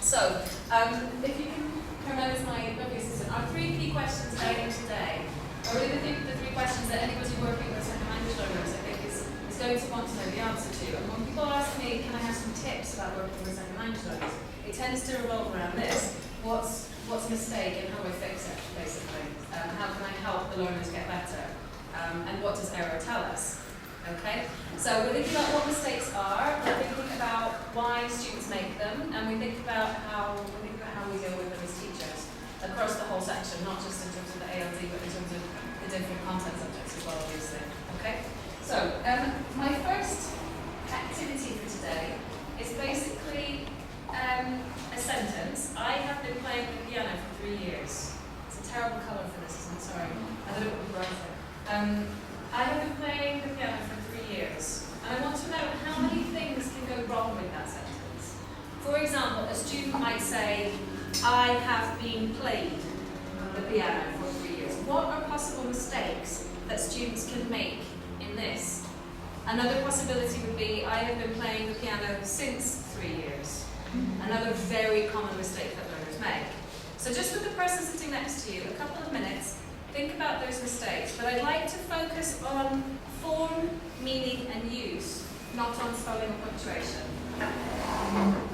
So, if you can come over to my lovely assistant, our 3 key questions later today are really the 3 questions that anybody working with second language learners, I think, is going to want to know the answer to. And when people ask me, can I have some tips about working with second language learners, it tends to revolve around this. What's a mistake and how do I fix it, basically? How can I help the learners get better? And what does error tell us? Okay, so we're thinking about what mistakes are, we're thinking about why students make them, and we think about how we deal with them as teachers across the whole section, not just in terms of the ALD, but in terms of the different content subjects as well, obviously. Okay, so my first activity for today is basically a sentence. I have been playing the piano for 3 years. It's a terrible colour for this, isn't it? Sorry, I don't know what to write it. I have been playing the piano for 3 years, and I want to know how many things can go wrong with that sentence. For example, a student might say, I have been playing the piano for 3 years. What are possible mistakes that students can make in this? Another possibility would be, I have been playing the piano since 3 years. Another very common mistake that learners make. So just with the person sitting next to you, a couple of minutes, think about those mistakes, but I'd like to focus on form, meaning, and use, not on spelling or punctuation.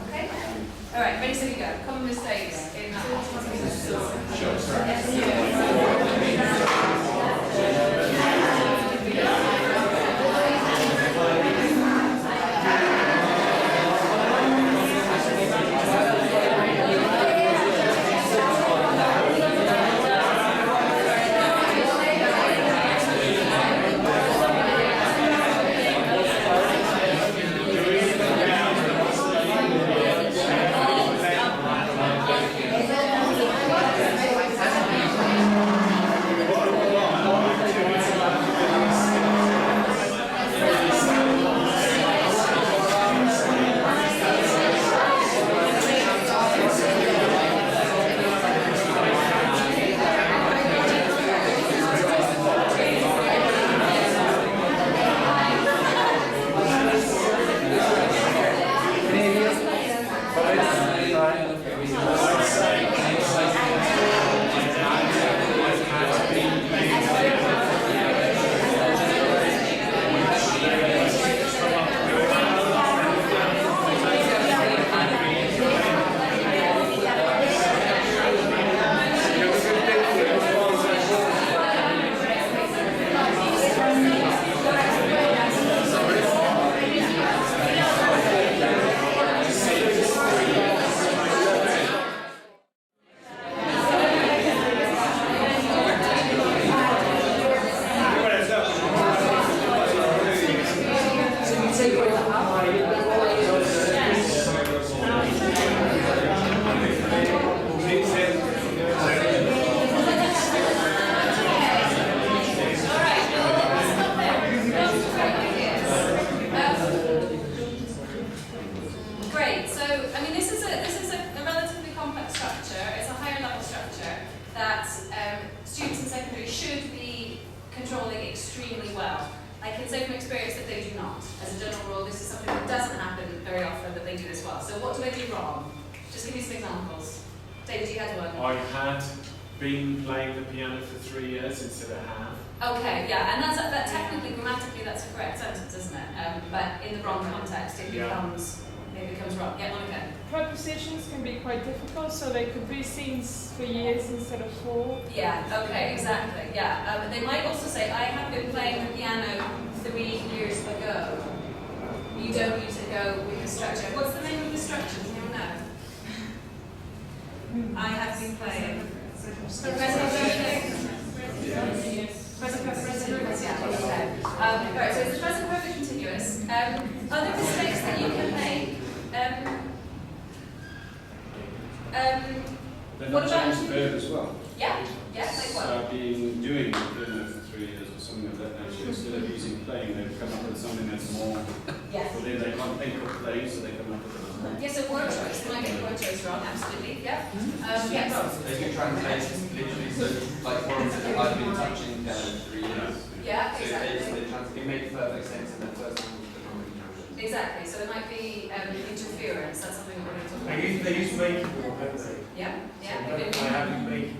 Okay? All right, ready, steady, go. Common mistakes in that. Prepositions can be quite difficult, so they could be seen for years instead of for. Yeah, okay, exactly, yeah. But they might also say, I have been playing the piano 3 years ago. You don't use ago with the structure. What's the name of the structure? Does anyone know? I have been playing. Present perfect. Present perfect, yeah, okay. Right, so it's the present perfect continuous. Other mistakes that you can make. They're not changed the verb as well. Yeah, like what? So I've been doing it for 3 years or something of that nature. Instead of using playing, they've come up with something that's more. Yeah. Well, then they can't think of playing, so they come up with another. Yeah, so word choice. They might get word choice wrong, absolutely. Yeah. Yes. They can translate literally, so like for instance, I've been touching piano for 3 years. Yeah, so exactly. it makes perfect sense in the first language that I'm Exactly, so there might be interference, that's something that we're going to talk about. They use making more, don't they? Yeah, yeah. So I have been making,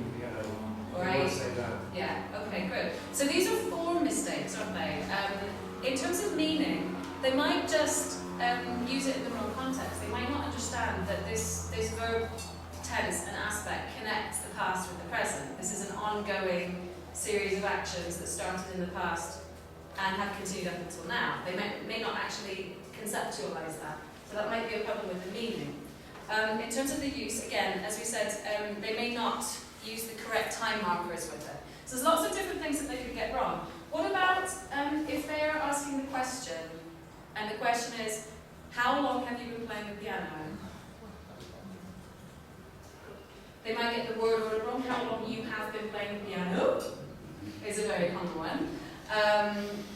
Right. I would say that. Yeah, okay, good. So these are form mistakes, aren't they? In terms of meaning, they might just use it in the wrong context. They might not understand that this verb tense and aspect connects the past with the present. This is an ongoing series of actions that started in the past and have continued up until now. They may not actually conceptualize that. So that might be a problem with the meaning. In terms of the use, again, as we said, they may not use the correct time markers with it. So there's lots of different things that they could get wrong. What about if they are asking the question, and the question is, how long have you been playing the piano? They might get the word order wrong. How long you have been playing the piano is a very common one.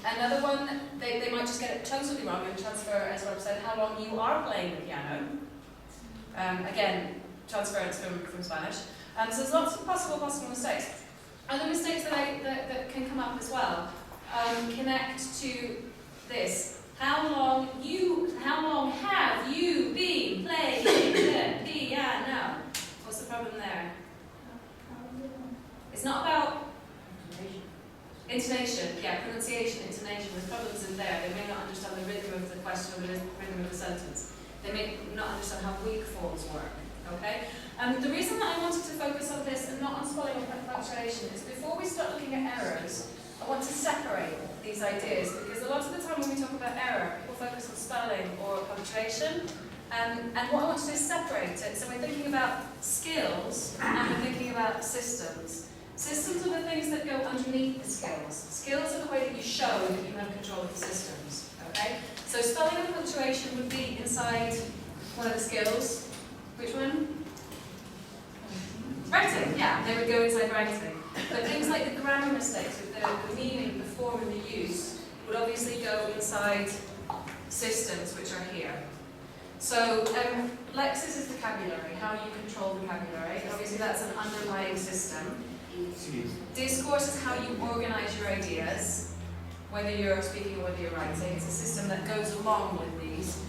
Another one, they might just get it totally wrong and transfer, as Rob said, how long you are playing the piano. Again, transference from Spanish. So there's lots of possible mistakes. Other mistakes that can come up as well connect to this. How long have you been playing the piano? What's the problem there? It's not about intonation, yeah, pronunciation, intonation. There's problems in there. They may not understand the rhythm of the question or the rhythm of the sentence. They may not understand how weak forms work. Okay? The reason that I wanted to focus on this and not on spelling or punctuation is before we start looking at errors, I want to separate these ideas because a lot of the time when we talk about error, people focus on spelling or punctuation. And what I want to do is separate it. So we're thinking about skills and we're thinking about systems. Systems are the things that go underneath the skills. Skills are the way that you show that you have control of the systems. Okay? So spelling and punctuation would be inside one of the skills. Which one? Writing, yeah, they would go inside writing. But things like the grammar mistakes with the meaning, the form, and the use would obviously go inside systems, which are here. So, lexis is vocabulary, how you control vocabulary. Obviously, that's an underlying system. Discourse is how you organize your ideas, whether you're speaking or whether you're writing. It's a system that goes along with these.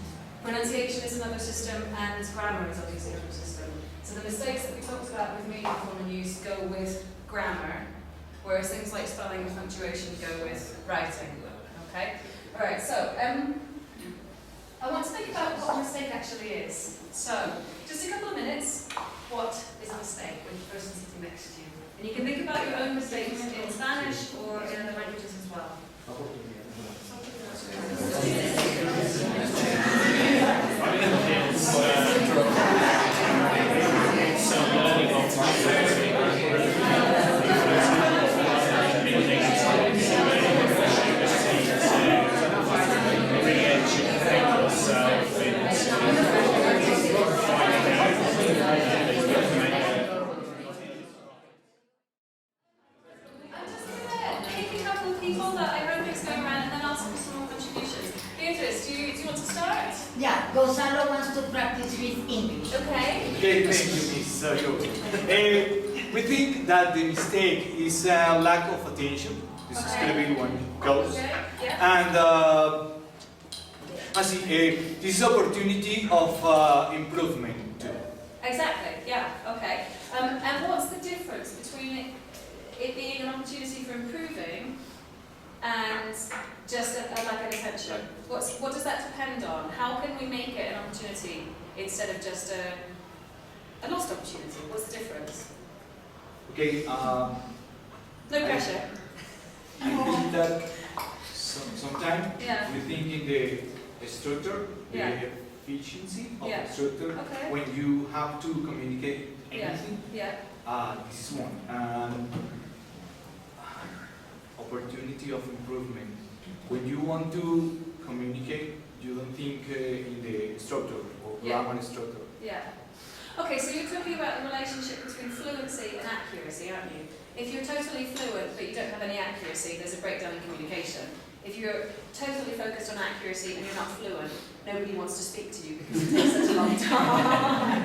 Pronunciation is another system, and grammar is obviously another system. So the mistakes that we talked about with meaning, form, and use go with grammar, whereas things like spelling and punctuation go with writing. Okay? Alright, so I want to think about what a mistake actually is. So, just a couple of minutes, what is a mistake with the person sitting next to you? And you can think about your own mistakes in Spanish or in other languages as well. Yeah, Gonzalo wants to practice with English. Okay. Okay, thank you, Miss Sayo. We think that the mistake is a lack of attention. This is going to be one goes. Okay. Yeah. And this is opportunity of improvement too. Exactly. Yeah. Okay. And what's the difference between it being an opportunity for improving and just a lack of attention? What does that depend on? How can we make it an opportunity instead of just a lost opportunity? What's the difference? Okay. No pressure. I think that sometimes Yeah. we think in the structure, the Yeah. efficiency of Yeah. the structure, Okay. when you have to communicate Yeah. anything. Yeah. This is one. Opportunity of improvement. When you want to communicate, you don't think in the structure or Yeah. grammar structure. Yeah. Okay, so you're talking about the relationship between fluency and accuracy, aren't you? If you're totally fluent but you don't have any accuracy, there's a breakdown in communication. If you're totally focused on accuracy and you're not fluent, nobody wants to speak to you because it takes such a long time.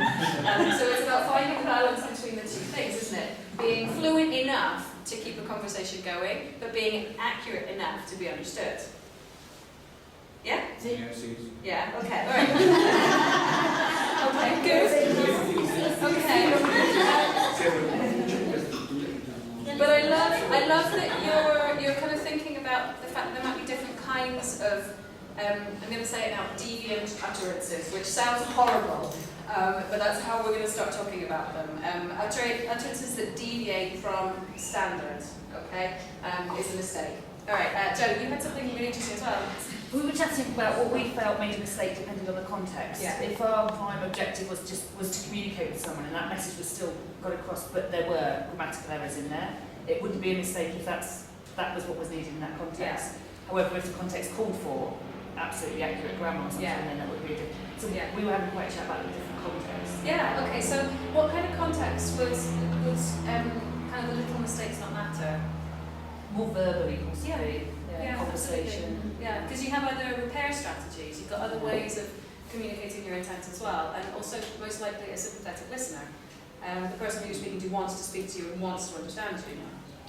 So it's about finding the balance between the two things, isn't it? Being fluent enough to keep a conversation going, but being accurate enough to be understood. Yeah? Yeah, see. Yeah, okay, all right. Okay, good. Okay. But I love that you're kind of thinking about the fact that there might be different kinds of, I'm going to say it now, deviant utterances, which sounds horrible, but that's how we're going to start talking about them. Utterances that deviate from standard, okay, is a mistake. All right, Joe, you had something really interesting as well. We were chatting about what we felt made a mistake depending on the context. Yeah. If our prime objective was to communicate with someone and that message was still got across, but there were grammatical errors in there, it wouldn't be a mistake if that was what was needed in that context. However, if the context called for absolutely accurate grammar or something, then that would be a different. So we were having quite a chat about the different contexts. Yeah. Okay. So, what kind of context was kind of the little mistakes not matter? More verbally, possibly. Conversation. Absolutely. Yeah, because you have other repair strategies. You've got other ways of communicating your intent as well, and also most likely a sympathetic listener. The person who you're speaking to wants to speak to you and wants to understand you.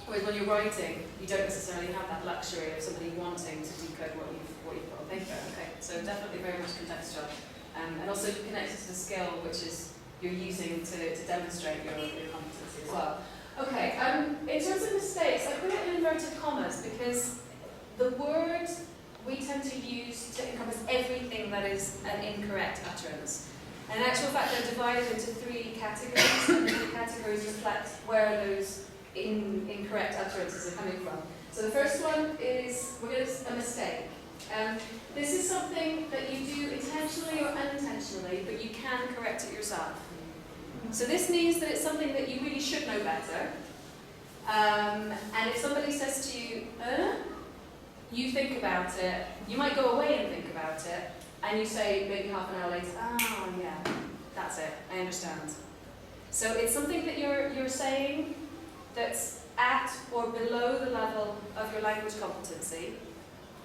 Whereas when you're writing, you don't necessarily have that luxury of somebody wanting to decode what you've got on paper. Okay, so definitely very much contextual, and also connected to the skill which is you're using to demonstrate your competency as well. Okay, in terms of mistakes, I put it in inverted commas because the word we tend to use to encompass everything that is an incorrect utterance. And in actual fact, they're divided into three categories, and the three categories reflect where those incorrect utterances are coming from. So the first one is a mistake. This is something that you do intentionally or unintentionally, but you can correct it yourself. So this means that it's something that you really should know better. And if somebody says to you, you think about it, you might go away and think about it, and you say maybe half an hour later, oh yeah, that's it, I understand. So it's something that you're saying that's at or below the level of your language competency,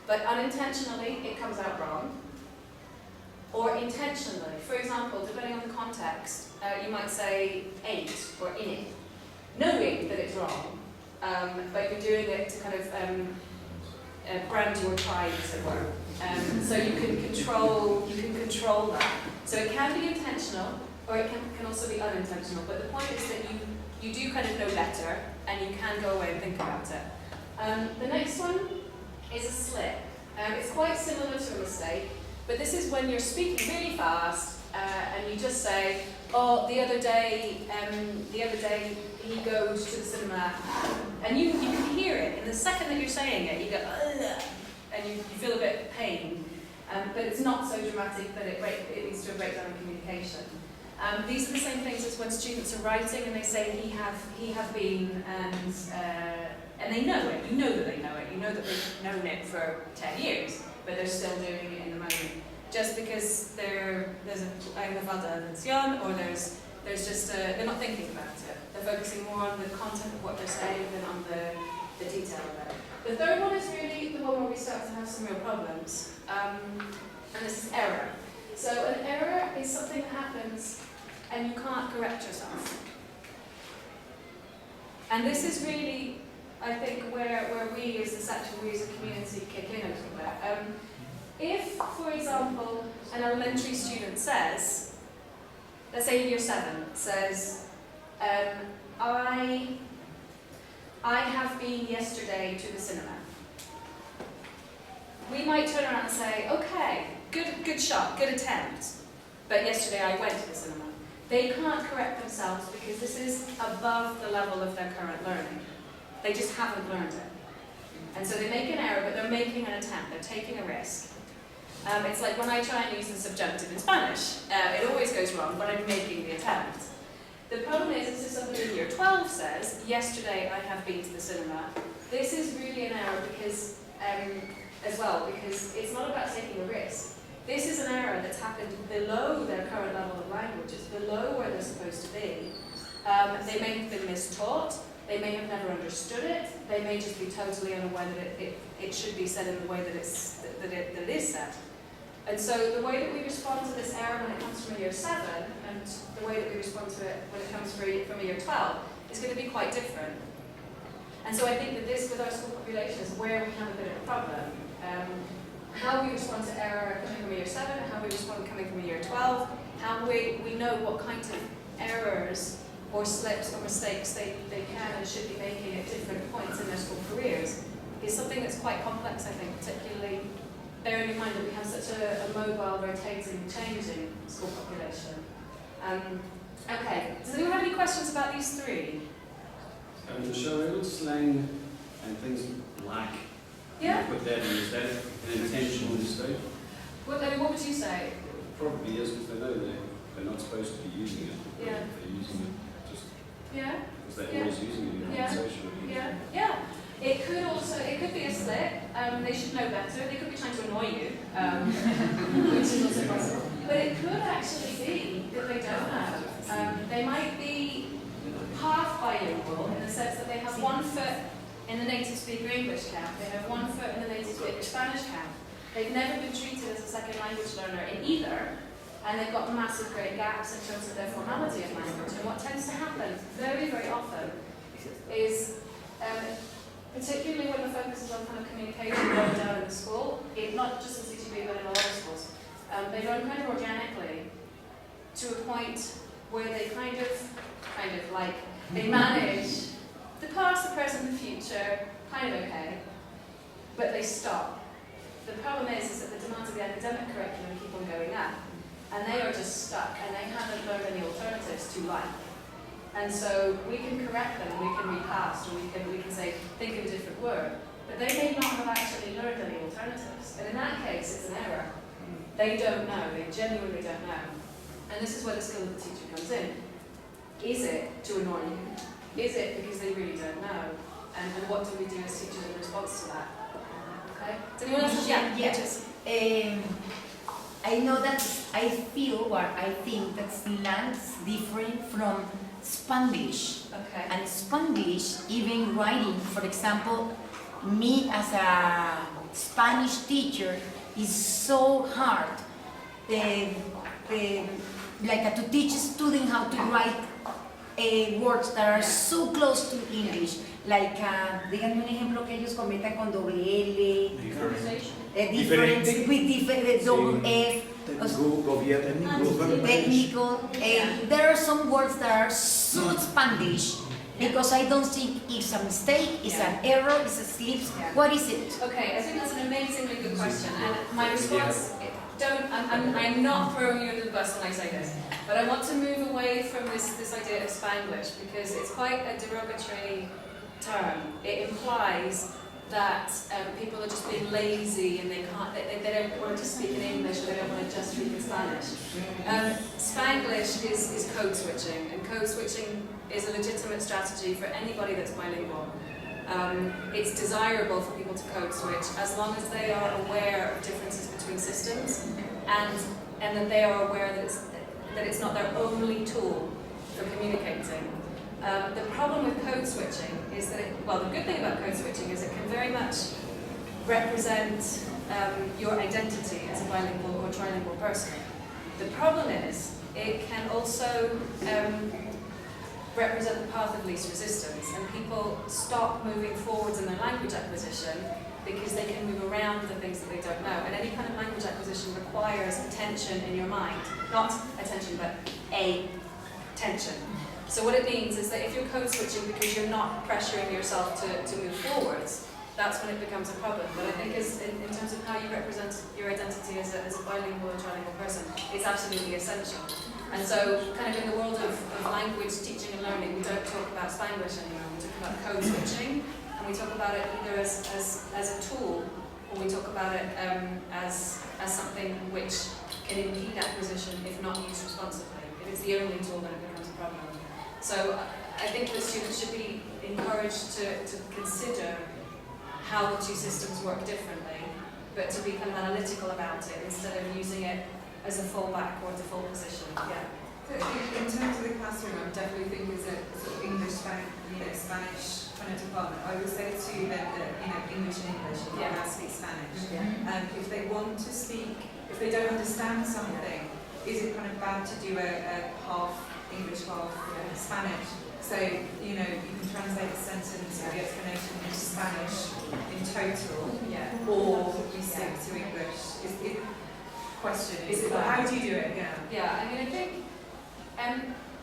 but unintentionally it comes out wrong. Or intentionally. For example, depending on the context, you might say ate or in it, knowing that it's wrong, but you're doing it to kind of brand your pride, as it were. So you can control that. So it can be intentional, or it can also be unintentional. But the point is that you do kind of know better, and you can go away and think about it. The next one is a slip. It's quite similar to a mistake. But this is when you're speaking really fast, and you just say, "Oh, the other day he goes to the cinema," and you can hear it. And the second that you're saying it, you go, "Ugh," and you feel a bit of pain. But it's not so dramatic that it leads to a breakdown in communication. These are the same things as when students are writing and they say he have been, and they know it. You know that they know it. You know that they've known it for 10 years. But they're still doing it in the moment. Just because there's a vada or there's just they're not thinking about it. They're focusing more on the content of what they're saying than on the detail of it. The third one is really the one where we start to have some real problems. And this is error. So an error is something that happens and you can't correct yourself. And this is really, I think, where we as a section, we as a community kick in a little bit. If, for example, an elementary student says, let's say in year 7, says, I have been yesterday to the cinema. We might turn around and say, okay, good shot, good attempt, but yesterday I went to the cinema. They can't correct themselves because this is above the level of their current learning. They just haven't learned it. And so they make an error, but they're making an attempt, they're taking a risk. It's like when I try and use the subjunctive in Spanish, it always goes wrong, but I'm making the attempt. The problem is if somebody in year 12 says, yesterday I have been to the cinema, this is really an error because, because it's not about taking a risk. This is an error that's happened below their current level of language, it's below where they're supposed to be. They may have been mistaught, they may have never understood it, they may just be totally unaware that it should be said in the way that it is said. And so the way that we respond to this error when it comes from a year 7 and the way that we respond to it when it comes from a year 12 is going to be quite different. And so I think that this, with our school population, is where we have a bit of a problem. how we respond to error coming from a year 7, how we respond coming from a year 12, how we know what kinds of errors or slips or mistakes they can and should be making at different points in their school careers is something that's quite complex, I think, particularly bearing in mind that we have such a mobile, rotating, changing school population. Okay, does anyone have any questions about these three? Michelle, real slang and things like Yeah? put that in, is that an intentional mistake? What would you say? Probably is, because they know they're not supposed to be using it. Yeah. They're using it just Yeah? because they're Yeah. always using it in Yeah. conversation. Yeah. It could be a slip. They should know better. They could be trying to annoy you, which is also possible. But it could actually be that they don't know. They might be half bilingual in the sense that they have one foot in the native speaker English camp, they have one foot in the native speaker Spanish camp. They've never been treated as a second language learner in either, and they've got massive great gaps in terms of their formality of language. And what tends to happen very, very often is, particularly when the focus is on kind of communication going down in the school, not just in CTB but in a lot of schools, they learn kind of organically to a point where they kind of like, they manage the past, the present, the future, kind of okay, but they stop. The problem is that the demands of the academic curriculum keep on going up, and they are just stuck, and they haven't learned any alternatives to life. And so we can correct them, we can recast, or we can say, think of a different word, but they may not have actually learned any alternatives. And in that case, it's an error. They don't know, they genuinely don't know. And this is where the skill of the teacher comes in. Is it to annoy you? Is it because they really don't know? And what do we do as teachers in response to that? Okay? Does anyone else? Yeah. I know that I feel or I think that slang's different from Spanglish. Okay. And Spanglish, even writing, for example, me as a Spanish teacher is so hard. Like to teach a student how to write words that are so close to English. Like, díganme un ejemplo que ellos comentan con doble L, different, with different, double F, technical. There are some words that are so Spanish because I don't think it's a mistake, it's an error, it's a slip. What is it? Okay, I think that's an amazingly good question, and my response, I'm not throwing you under the bus when I say this, but I want to move away from this idea of Spanglish because it's quite a derogatory term. It implies that people are just being lazy and they don't want to speak in English or they don't want to just speak in Spanish. Spanglish is code switching, and code switching is a legitimate strategy for anybody that's bilingual. It's desirable for people to code switch as long as they are aware of differences between systems and that they are aware that it's not their only tool for communicating. The problem with code switching is that the good thing about code switching is it can very much represent your identity as a bilingual or trilingual person. The problem is it can also represent the path of least resistance, and people stop moving forwards in their language acquisition because they can move around the things that they don't know. And any kind of language acquisition requires attention in your mind. Not attention, but tension. So what it means is that if you're code switching because you're not pressuring yourself to move forwards, that's when it becomes a problem. But I think in terms of how you represent your identity as a bilingual or trilingual person, it's absolutely essential. And so, kind of in the world of language teaching and learning, we don't talk about Spanglish anymore. We talk about code switching, and we talk about it either as a tool, or we talk about it as something which can impede acquisition if not used responsibly. If it's the only tool, then it becomes a problem. So I think the students should be encouraged to consider how the two systems work differently, but to be kind of analytical about it instead of using it as a fallback or a default position. Yeah. So in terms of the classroom, I definitely think as a sort of English, Spanish kind of department, I would say to them that English and English, you can't speak Spanish. If they want to speak, if they don't understand something, is it kind of bad to do a half English, half Spanish. So, you know, you can translate the sentence or the explanation into Spanish in total, or you stick to English. Question is, how do you do it? Yeah, I mean, I think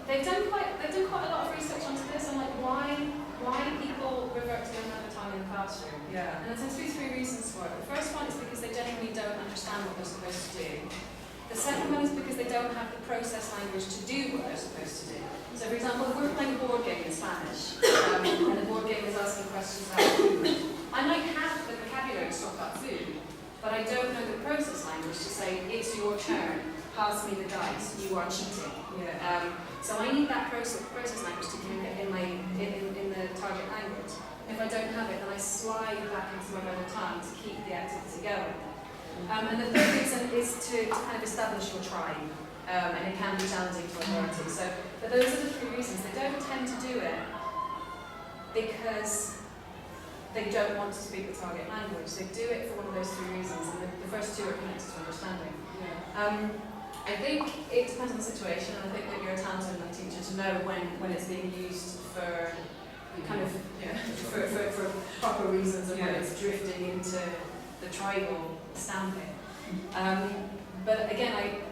they've done quite a lot of research onto this on like why people revert to their mother tongue in the classroom. Yeah. And there tends to be three reasons for it. The first one is because they genuinely don't understand what they're supposed to do. The second one is because they don't have the process language to do what they're supposed to do. So for example, if we're playing a board game in Spanish, and the board game is asking questions about food, I might have the vocabulary to talk about food, but I don't know the process language to say, it's your turn, pass me the dice, you are cheating. So I need that process language to communicate in the target language. If I don't have it, then I slide back into my mother tongue to keep the activity going. And the third reason is to kind of establish your tribe, and it can be challenging for authority. So, but those are the three reasons. They don't tend to do it because they don't want to speak the target language. They do it for one of those three reasons, and the first two are connected to understanding. I think it depends on the situation, and I think that you're a talented enough teacher to know when it's being used for kind of for proper reasons, and when it's drifting into the tribal stamping. But again,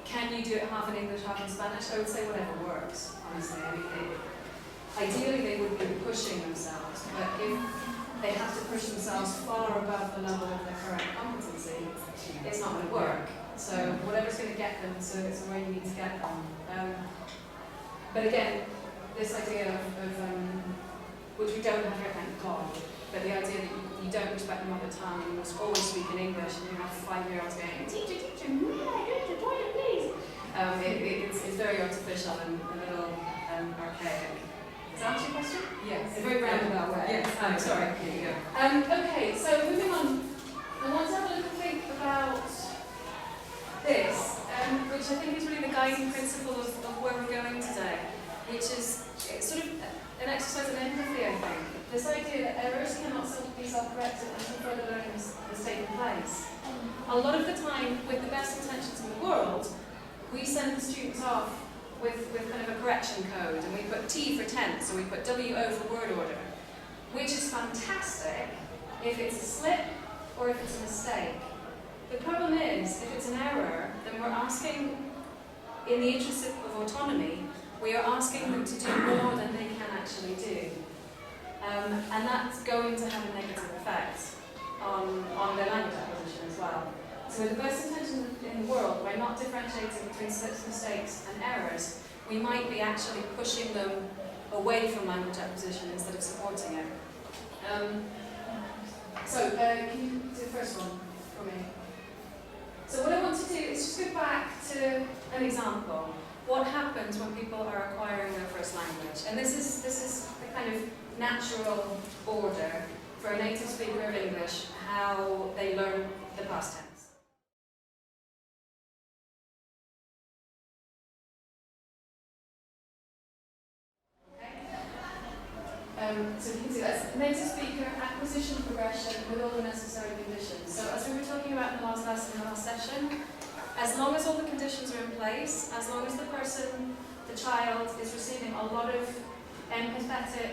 can you do it half in English, half in Spanish? I would say whatever works, honestly. I mean, ideally they would be pushing themselves, but if they have to push themselves far above the level of their current competency, it's not going to work. So whatever's going to get them to where you need to get them. But again, this idea of which we don't have here, thank God, but the idea that you don't respect your mother tongue and you must always speak in English, and you have 5-year-olds going, teacher, may I go to the toilet, please? It's very artificial and a little archaic. Does that answer your question? Yes. It's a very roundabout way. Yes. Oh, sorry. Here you go. Okay, so moving on, I want to have a little think about this, which I think is really the guiding principle of where we're going today, which is sort of an exercise in empathy, I think. This idea that errors cannot be self-corrected until further learning has taken place. A lot of the time, with the best intentions in the world, we send the students off with kind of a correction code, and we put T for tense, or we put WO for word order, which is fantastic if it's a slip or if it's a mistake. The problem is, if it's an error, then we're asking, in the interest of autonomy, we are asking them to do more than they can actually do. And that's going to have a negative effect on their language acquisition as well. So with the best intention in the world, by not differentiating between slips, mistakes and errors, we might be actually pushing them away from language acquisition instead of supporting it. Can you do the first one for me? So what I want to do is just go back to an example. What happens when people are acquiring their first language? And this is the kind of natural order for a native speaker of English, how they learn the past tense. So you can see that's native speaker acquisition progression with all the necessary conditions. So as we were talking about in the last lesson, in the last session, as long as all the conditions are in place, as long as the person, the child, is receiving a lot of empathetic,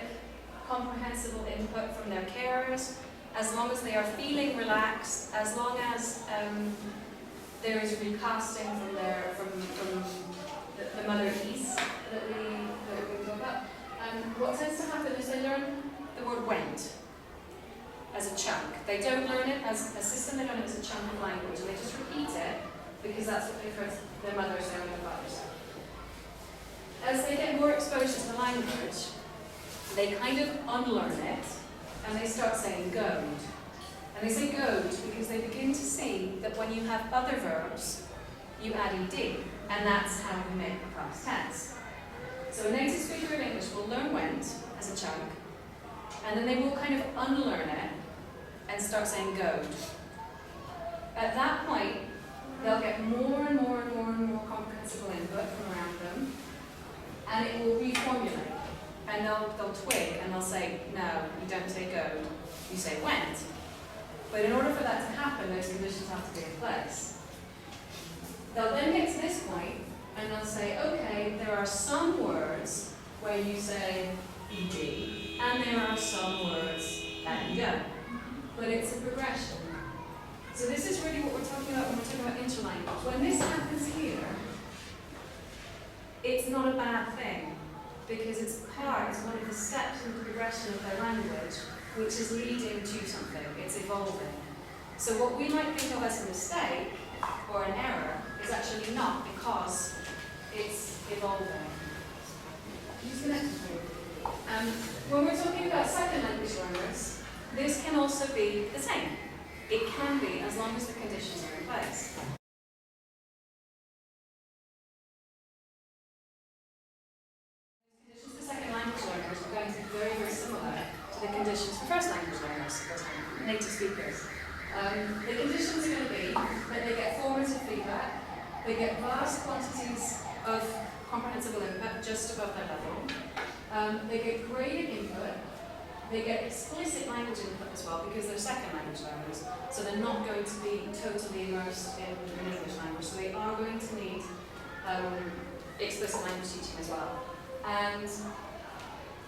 comprehensible input from their carers, as long as they are feeling relaxed, as long as there is recasting from the mother-ese that we talk about. What tends to happen is they learn the word went as a chunk. They don't learn it as a system, they learn it as a chunk of language, and they just repeat it because that's what they've heard their mothers say or their fathers say. As they get more exposure to the language, they kind of unlearn it, and they start saying goad. And they say goad because they begin to see that when you have other verbs, you add ed, and that's how you make the past tense. So a native speaker of English will learn went as a chunk, and then they will kind of unlearn it and start saying goad. At that point, they'll get more and more and more and more comprehensible input from around them, and it will reformulate. And they'll twig and they'll say, no, you don't say goad, you say went. But in order for that to happen, those conditions have to be in place. They'll then get to this point and they'll say, okay, there are some words where you say ed, and there are some words that you don't. But it's a progression. So this is really what we're talking about when we're talking about interlanguage. When this happens here, it's not a bad thing, because it's one of the steps in the progression of their language, which is leading to something. It's evolving. So what we might think of as a mistake or an error is actually not, because it's evolving. When we're talking about second language learners, this can also be the same. It can be, as long as the conditions are in place. Conditions for second language learners are going to be very, very similar to the conditions for first language learners, native speakers. The conditions are going to be that they get formative feedback, they get vast quantities of comprehensible input just above their level, they get graded input, they get explicit language input as well, because they're second language learners, so they're not going to be totally immersed in an English language, so they are going to need explicit language teaching as well. And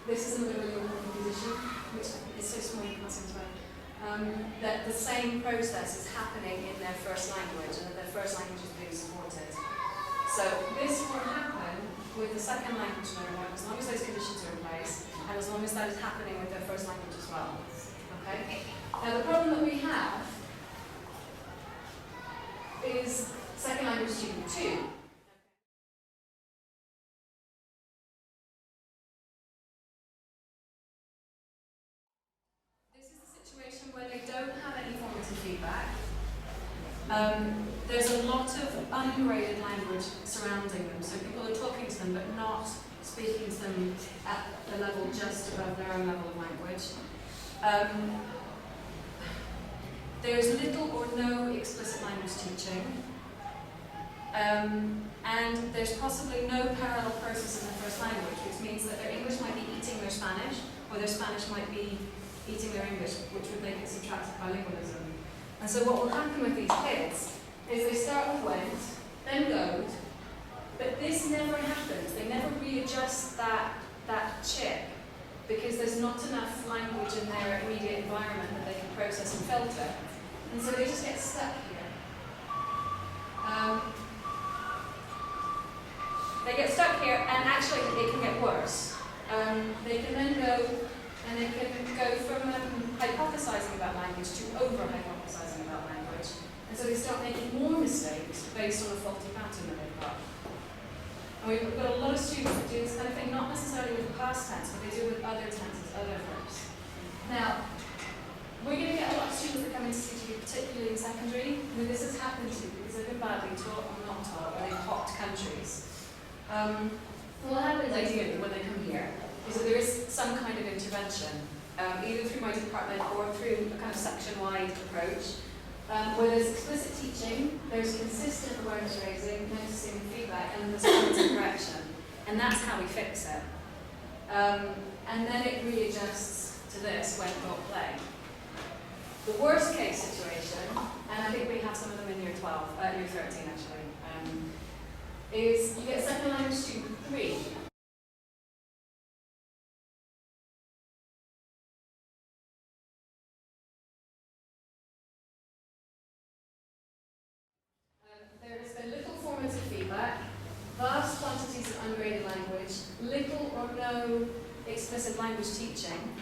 this is another really important condition, which is so small you can't see it right. That the same process is happening in their first language, and that their first language is being supported. So this will happen with the second language learner as long as those conditions are in place, and as long as that is happening with their first language as well. Okay? Now the problem that we have is second language student 2. Where they don't have any formative feedback. There's a lot of ungraded language surrounding them, so people are talking to them but not speaking to them at the level just above their own level of language. There's little or no explicit language teaching, and there's possibly no parallel process in their first language, which means that their English might be eating their Spanish, or their Spanish might be eating their English, which would make it subtractive bilingualism. And so what will happen with these kids is they start with went, then goad, but this never happens. They never readjust that chip, because there's not enough language in their immediate environment that they can process and filter. And so they just get stuck here. They get stuck here, and actually it can get worse. They can then go, and they can go from hypothesizing about language to over-hypothesizing about language. And so they start making more mistakes based on a faulty pattern that they've got. And we've got a lot of students that do this kind of thing, not necessarily with past tense, but they do it with other tenses, other verbs. Now, we're going to get a lot of students that come into CTU, particularly in secondary, who this has happened to because they've been badly taught or not taught, or they've hopped countries. What happens ideally when they come here is that there is some kind of intervention, either through my department or through a kind of section-wide approach, where there's explicit teaching, there's consistent awareness raising, noticing feedback, and there's formative correction. And that's how we fix it. And then it readjusts to this when not play. The worst case situation, and I think we have some of them in year 12, year 13 actually, is you get second language student 3. There has been little formative feedback, vast quantities of ungraded language, little or no explicit language teaching,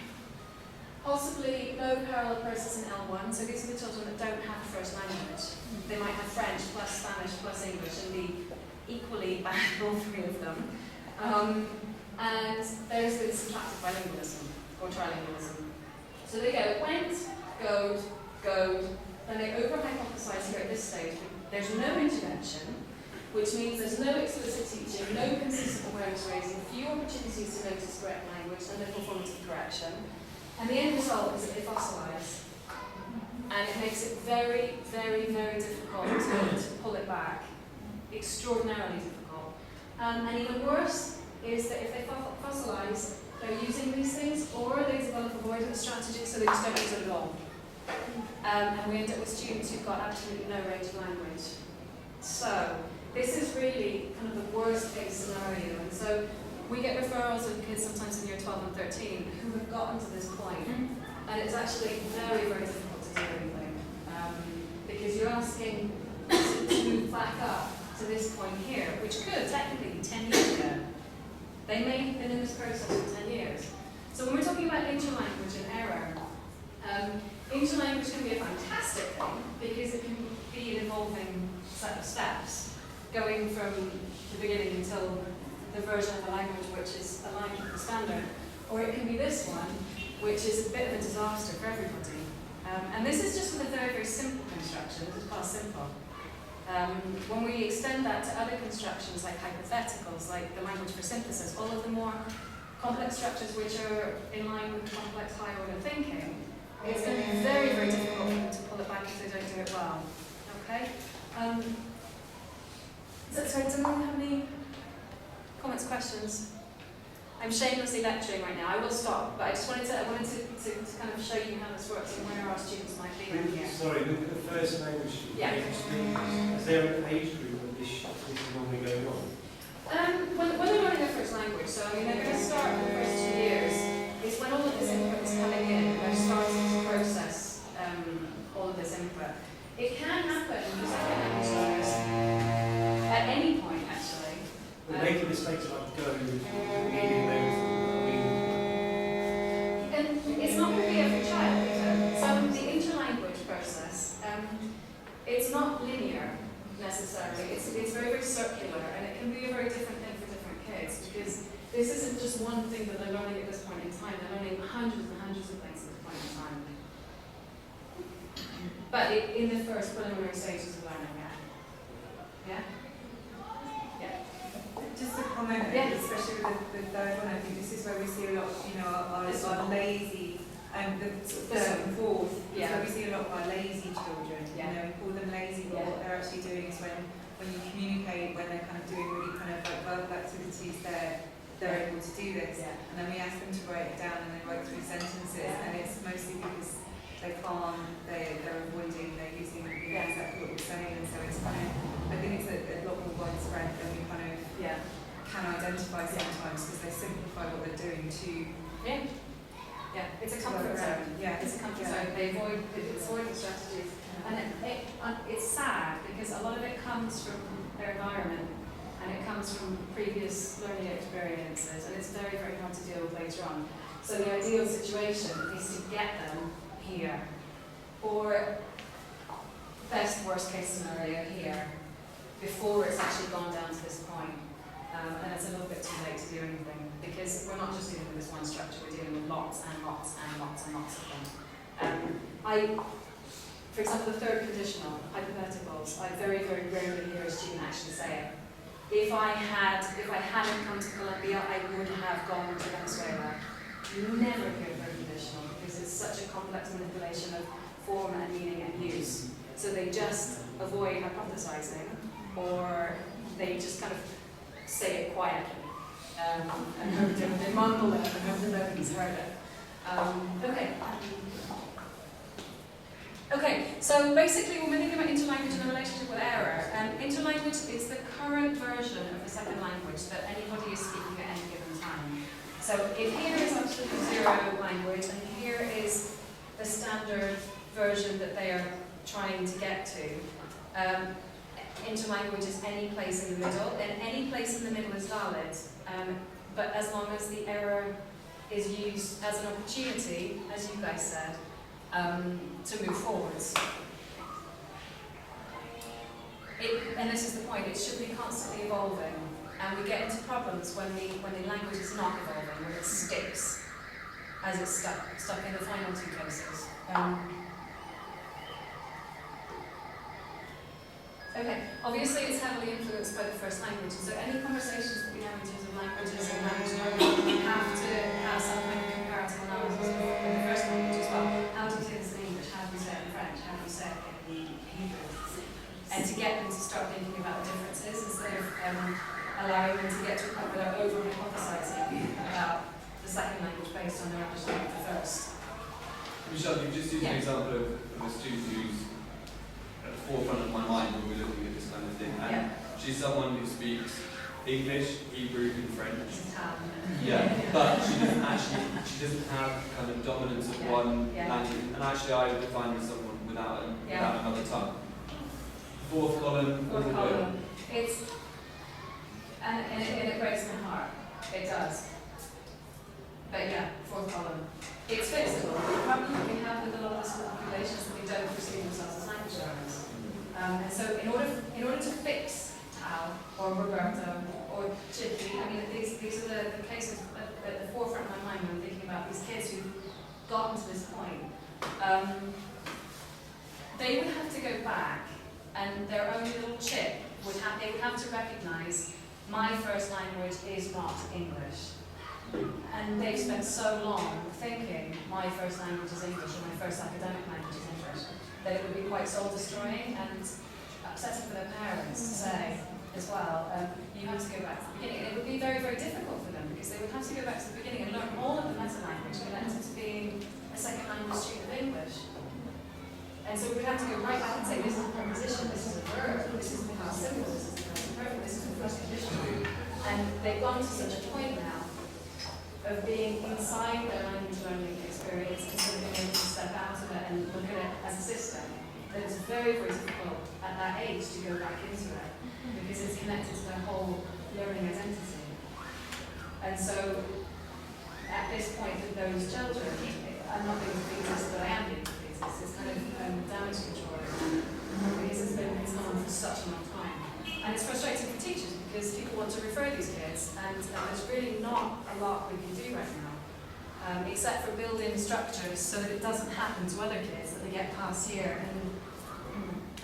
possibly no parallel process in L1, so these are the children that don't have a first language. They might have French plus Spanish plus English and be equally bad, all three of them. And there's this subtractive bilingualism, or trilingualism. So they go went, goad, then they over-hypothesize here at this stage. There's no intervention, which means there's no explicit teaching, no consistent awareness raising, few opportunities to notice correct language, and little formative correction. And the end result is that they fossilize. And it makes it very, very, very difficult to pull it back. Extraordinarily difficult. And even worse is that if they fossilize, they're using these things, or they develop avoidance strategies, so they just don't use it at all. And we end up with students who've got absolutely no range of language. So, this is really kind of the worst case scenario. And so we get referrals of kids sometimes in year 12 and 13 who have gotten to this point, and it's actually very, very difficult to do anything. Because you're asking to move back up to this point here, which could technically be 10 years ago. They may have been in this process for 10 years. So when we're talking about interlanguage and error, interlanguage can be a fantastic thing because it can be an evolving set of steps, going from the beginning until the version of the language which is aligned with the standard. Or it can be this one, which is a bit of a disaster for everybody. And this is just with a very, very simple construction. This is class simple. When we extend that to other constructions like hypotheticals, like the language for synthesis, all of the more complex structures which are in line with complex high order thinking, it's going to be very, very difficult for them to pull it back if they don't do it well. Okay? So does anyone have any comments, questions? I'm shamelessly lecturing right now. I will stop, but I wanted to kind of show you how this works and where our students might be in here. Sorry, with the first language Yeah. is there an age group when this is normally going on? When they're learning their first language, so I mean they're going to start in the first 2 years, is when all of this input is coming in, they're starting to process all of this input. It can happen in second language learners at any point actually. We're making mistakes like going with reading those. And it's not going to be every child either. So the interlanguage process, it's not linear necessarily. It's very, very circular, and it can be a very different thing for different kids because this isn't just one thing that they're learning at this point in time. They're learning hundreds and hundreds of things at this point in time. But in the first preliminary stages of learning, yeah. Just a comment, Yeah. especially with the third one, I think this is where we see a lot of, our lazy, the sort of third and fourth, Yeah. so we see a lot of our lazy children, Yeah. we call them lazy, but Yeah. what they're actually doing is when you communicate, when they're kind of doing really kind of like verbal activities, they're able to do this. Yeah. And then we ask them to write it down and they write 3 sentences, Yeah. and it's mostly because they can't, they're avoiding, they're using exactly what we're saying, and so it's kind of, I think it's a lot more widespread than we kind of can identify sometimes because they simplify what they're doing to. Yeah, it's a comfort zone. Yeah, It's a comfort zone. They avoid avoiding strategies, and it's sad because a lot of it comes from their environment, and it comes from previous learning experiences, and it's very, very hard to deal with later on. So the ideal situation is to get them here, or best worst case scenario here, before it's actually gone down to this point. And it's a little bit too late to do anything because we're not just dealing with this one structure, we're dealing with lots and lots and lots and lots of them. For example, the third conditional, hypotheticals, I very, very rarely hear a student actually say it. If I hadn't come to Colombia, I would have gone to Venezuela. You never hear third conditional because it's such a complex manipulation of form and meaning and use. So they just avoid hypothesizing, or they just kind of say it quietly, and hope they mumble it and hope that nobody's heard it. Okay, so basically when we're thinking about interlanguage and the relationship with error, interlanguage is the current version of the second language that anybody is speaking at any given time. So if here is absolute zero language, and here is the standard version that they are trying to get to. Interlanguage is any place in the middle, and any place in the middle is valid, but as long as the error is used as an opportunity, as you guys said, to move forwards. And this is the point, it should be constantly evolving, and we get into problems when the language is not evolving, when it sticks, as it's stuck in the final 2 cases. Okay, obviously it's heavily influenced by the first language, so any conversations that we have in terms of languages and language learning, we have to have some kind of comparative analysis of the first language as well. How do you say this in English? How do you say it in French? How do you say it in Hebrew? And to get them to start thinking about the differences instead of allowing them to get to a point where they're over-hypothesizing about the second language based on their understanding of the first. Michelle, you just used an example of a student who's at the forefront of my mind when we're looking at this kind of thing. And She's someone who speaks English, Hebrew, and French. It's Italian. Yeah, but she doesn't have kind of dominance of one language. And actually, I would define her as someone without another tongue. Fourth column. Fourth column. It's, and it breaks my heart. It does. But yeah, fourth column. It's fixable. The problem that we have with a lot of the school population is that they don't perceive themselves as language learners. And so in order to fix Al or Roberto or Chippy, I mean these are the cases at the forefront of my mind when I'm thinking about these kids who've gotten to this point. They would have to go back, and their own little chip they would have to recognise my first language is not English. And they've spent so long thinking my first language is English or my first academic language is English that it would be quite soul destroying and upsetting for their parents to say as well, you have to go back to the beginning. And it would be very, very difficult for them because they would have to go back to the beginning and learn all of the meta language connected to being a second language student of English. And so we'd have to go right back and say, this is a preposition, this is a verb, this is the past simple, this is the present perfect, this is the first condition. And they've gone to such a point now of being inside their language learning experience and sort of being able to step out of it and look at it as a system, that it's very, very difficult at that age to go back into it because it's connected to their whole learning identity. And so at this point with those children, I'm not being defeatist, but I am being defeatist. It's kind of damage control because it's gone on for such a long time. And it's frustrating for teachers because people want to refer these kids, and there's really not a lot we can do right now, except for building structures so that it doesn't happen to other kids, that they get past here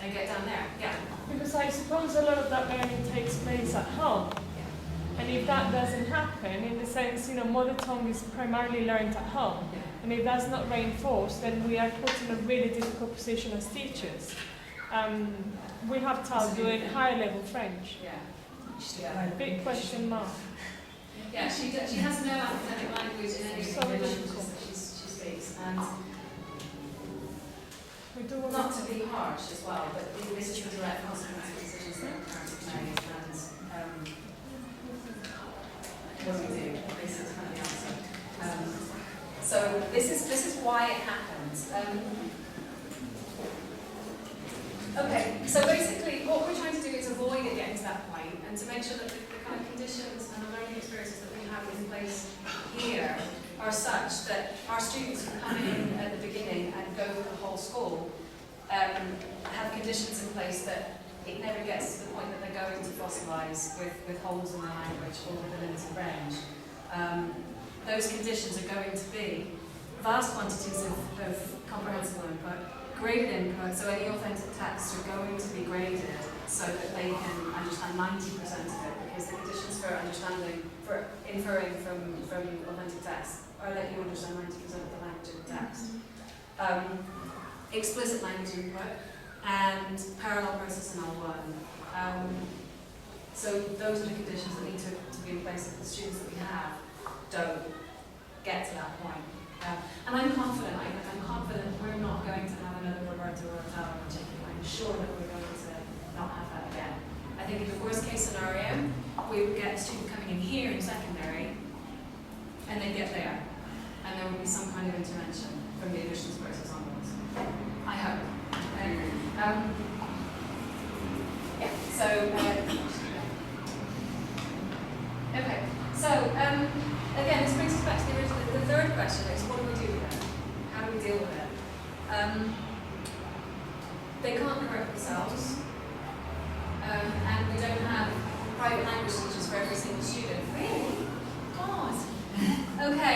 and get down there. Yeah. Because I suppose a lot of that learning takes place at home. Yeah. And if that doesn't happen, in the sense, mother tongue is primarily learned at home. Yeah. And if that's not reinforced, then we are put in a really difficult position as teachers. We have Tal doing higher level French. Yeah. Big question mark. Yeah, she has no academic language in any of the languages that she speaks, and We do not to be harsh as well, but this is the direct consequence of decisions that parents have made, and what do we do? This is kind of the answer. So this is why it happens. Okay, so basically what we're trying to do is avoid it getting to that point and to make sure that the kind of conditions and the learning experiences that we have in place here are such that our students who come in at the beginning and go through the whole school have conditions in place that it never gets to the point that they're going to fossilise with holes in their language or with a limited range. Those conditions are going to be vast quantities of comprehensible input, graded input, so any authentic texts are going to be graded so that they can understand 90% of it, because the conditions for understanding, for inferring from authentic texts are that you understand 90% of the language of the text. Explicit language input and parallel processing L1. So those are the conditions that need to be in place that the students that we have don't get to that point. And I'm confident we're not going to have another Roberto or a Tara or Chicky. I'm sure that we're going to not have that again. I think in the worst case scenario, we would get a student coming in here in secondary, and they'd get there, and there would be some kind of intervention from the admissions process onwards. I hope. Yeah, so, okay, so, again, this brings us back to the original. The third question is, what do we do with it? How do we deal with it? They can't correct themselves, and we don't have private language teachers for every single student. Really? God. Okay,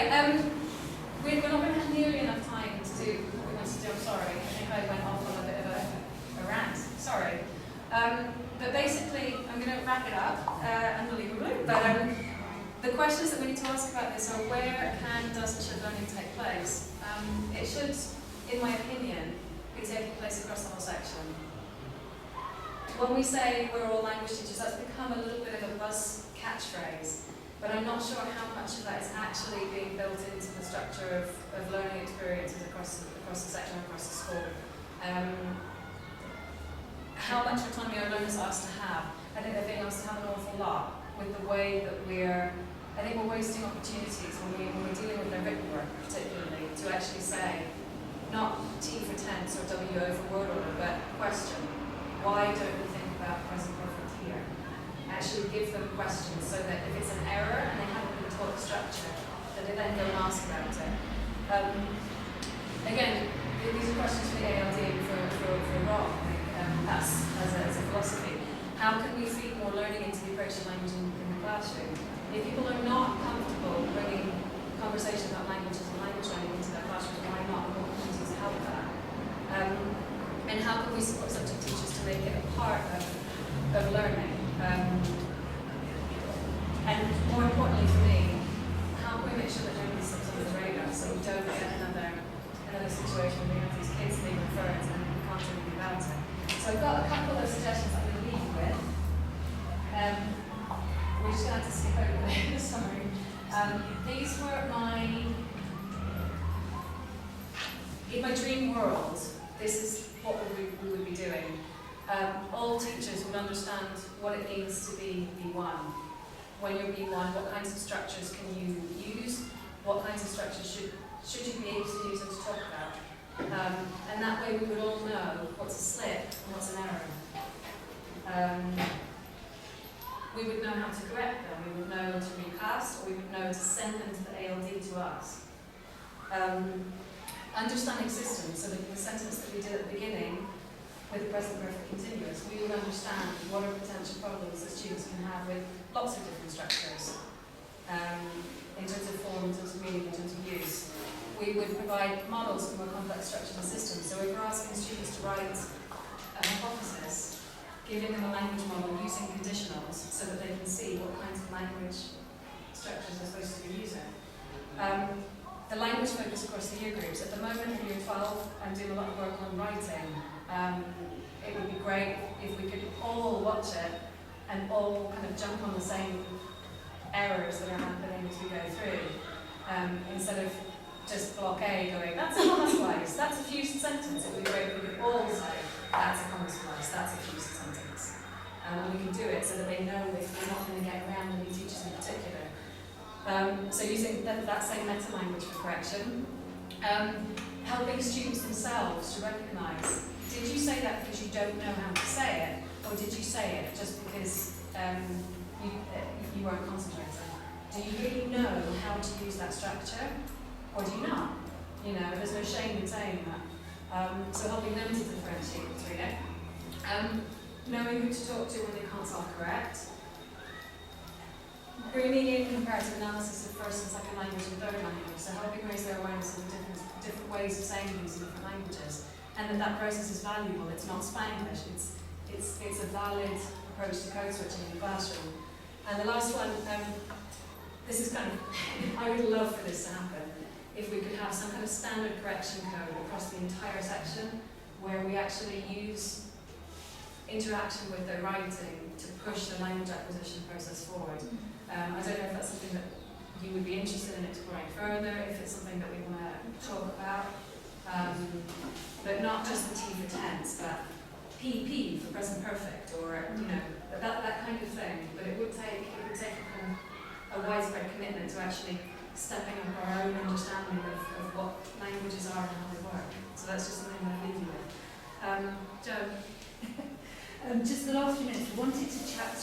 we're not going to have nearly enough time to do what we want to do. I'm sorry. I think I went off on a bit of a rant. Sorry. But basically, I'm going to wrap it up, unbelievably. But the questions that we need to ask about this are: where can does learning take place? It should, in my opinion, be taking place across the whole section. When we say we're all language teachers, that's become a little bit of a buzz catchphrase, but I'm not sure how much of that is actually being built into the structure of learning experiences across the section, across the school. How much autonomy are learners asked to have? I think they're being asked to have an awful lot with the way that I think we're wasting opportunities when we're dealing with their written work particularly, to actually say, not T for tense or WO for word order, but question, why don't we think about present perfect here? Actually give them questions so that if it's an error and they haven't been taught the structure, that they then go and ask about it. Again, these are questions for the ALD and for Rob, us as a philosophy. How can we feed more learning into the approach to language in the classroom? If people are not comfortable bringing conversation about languages and language learning into their classrooms, why not? What opportunities to help that? And how can we support subject teachers to make it a part of learning? And more importantly for me, how can we make sure that nobody slips on the radar so we don't get another situation where we have these kids being referred and we can't do anything about it. So I've got a couple of suggestions I'm going to leave you with. We're just going to have to skip over the summary. These were in my dream world, this is what we would be doing. All teachers would understand what it means to be B1. When you're B1, what kinds of structures can you use? What kinds of structures should you be able to use and to talk about? And that way we would all know what's a slip and what's an error. We would know how to correct them, we would know to recast, or we would know to send them to the ALD to us. Understanding systems, so that the sentence that we did at the beginning with the present perfect continuous, we would understand what are potential problems that students can have with lots of different structures, in terms of form, in terms of meaning, in terms of use. We would provide models for more complex structures and systems. So if we're asking students to write a hypothesis, giving them a language model using conditionals so that they can see what kinds of language structures they're supposed to be using. The language focus across the year groups. At the moment in year 12, I'm doing a lot of work on writing. It would be great if we could all watch it and all kind of jump on the same errors that are happening as we go through, instead of just block A going, that's a comma splice, that's a fused sentence. It would be great if we could all say, that's a comma splice, that's a fused sentence. And we can do it so that they know that we're not going to get around any teachers in particular. So using that same meta-language for correction. Helping students themselves to recognise, did you say that because you don't know how to say it, or did you say it just because you weren't concentrating? Do you really know how to use that structure, or do you not? You know, there's no shame in saying that. So helping them to differentiate between it. Knowing who to talk to when they can't self-correct. Bringing in comparative analysis of first and second language and third language, so helping raise their awareness of the different ways of saying things in different languages, and that process is valuable. It's not Spanglish. It's a valid approach to code switching in the classroom. And the last one, this is kind of, I would love for this to happen, if we could have some kind of standard correction code across the entire section, where we actually use interaction with their writing to push the language acquisition process forward. I don't know if that's something that you would be interested in exploring further, if it's something that we want to talk about, but not just the T for tense, but PP for present perfect, or that kind of thing. But it would take a widespread commitment to actually stepping up our own understanding of what languages are and how they work. So that's just something I'll leave you with. Jo. Just the last few minutes, we wanted to chat